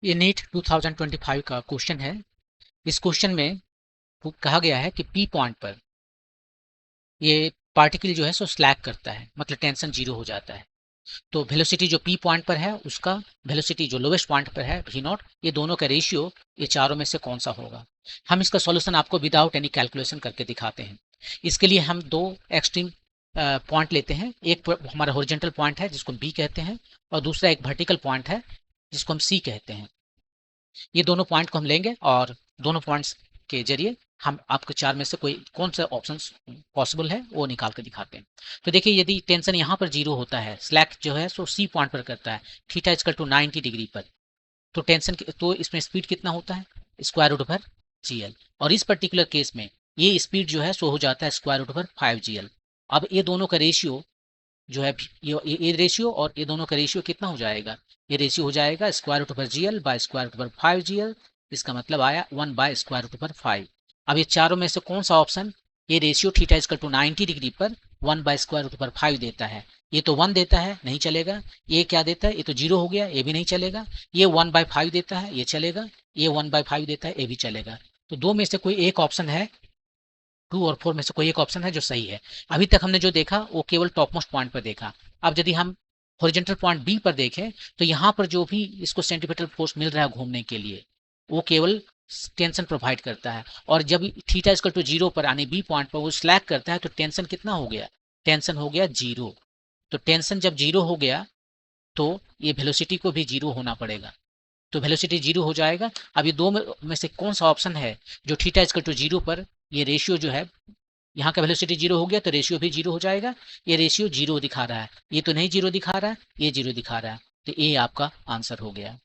ये नीट 2025 का क्वेश्चन है। इस क्वेश्चन में कहा गया है कि पी पॉइंट पर ये पार्टिकल जो है सो स्लैग करता है, मतलब टेंशन जीरो हो जाता है। तो वेलोसिटी जो पी पॉइंट पर है उसका वेलोसिटी जो लोवेस्ट पॉइंट पर है वी नॉट, ये दोनों का रेशियो ये चारों में से कौन सा होगा। हम इसका सॉल्यूशन आपको विदाउट एनी कैलकुलेशन करके दिखाते हैं। इसके लिए हम दो एक्सट्रीम पॉइंट लेते हैं। एक हमारा हॉरिजॉन्टल पॉइंट है जिसको बी कहते हैं, और दूसरा एक वर्टिकल पॉइंट है जिसको हम सी कहते हैं। ये दोनों पॉइंट को हम लेंगे और दोनों पॉइंट्स के जरिए हम आपके चार में से कोई कौन सा ऑप्शन पॉसिबल है वो निकाल कर दिखाते हैं। तो देखिए, यदि टेंशन यहाँ पर जीरो होता है, स्लैक जो है सो सी पॉइंट पर करता है, थीटा इजकल टू 90 डिग्री पर, तो टेंशन तो इसमें स्पीड कितना होता है, स्क्वायर रूट ओवर जीएल। और इस पर्टिकुलर केस में ये स्पीड जो है सो हो जाता है स्क्वायर रूट ओवर 5 जीएल। अब ये दोनों का रेशियो जो है, ये रेशियो और ये दोनों का रेशियो कितना हो जाएगा, ये रेशियो हो जाएगा square root over GL by square root over 5 GL. इसका मतलब आया 1 बाय स्क्वायर रूट ओवर 5। अब ये चारों में से कौन सा ऑप्शन ये ratio theta equal to 90 degree पर 1 बाय स्क्वायर रूट ओवर 5 देता है। ये तो 1 देता है, नहीं चलेगा। ये क्या देता है, ये तो 0 हो गया, ये भी नहीं चलेगा। ये 1 बाय 5 देता है, ये चलेगा। ये 1 बाय 5 देता है, ये भी चलेगा। तो दो में से कोई एक ऑप्शन है, 2 और 4 में से कोई एक ऑप्शन है जो सही है। अभी तक हमने जो देखा वो केवल टॉप मोस्ट पॉइंट पर देखा। अब यदि हम हॉरिजॉन्टल पॉइंट बी पर देखें तो यहाँ पर जो भी इसको सेंट्रीपिटल फोर्स मिल रहा है घूमने के लिए, वो केवल टेंशन प्रोवाइड करता है। और जब थीटा इजकल टू 0 पर यानी बी पॉइंट पर वो स्लैक करता है तो टेंशन कितना हो गया, टेंशन हो गया 0। तो टेंशन जब 0 हो गया तो ये वेलोसिटी को भी 0 होना पड़ेगा। तो वेलोसिटी 0 हो जाएगा। अब ये दो में से कौन सा ऑप्शन है जो थीटा इजकल टू 0 पर ये रेशियो जो है, यहाँ का वेलोसिटी 0 हो गया तो रेशियो भी 0 हो जाएगा। ये रेशियो 0 दिखा रहा है, ये तो नहीं 0 दिखा रहा है, ये 0 दिखा रहा है। तो ये आपका आंसर हो गया।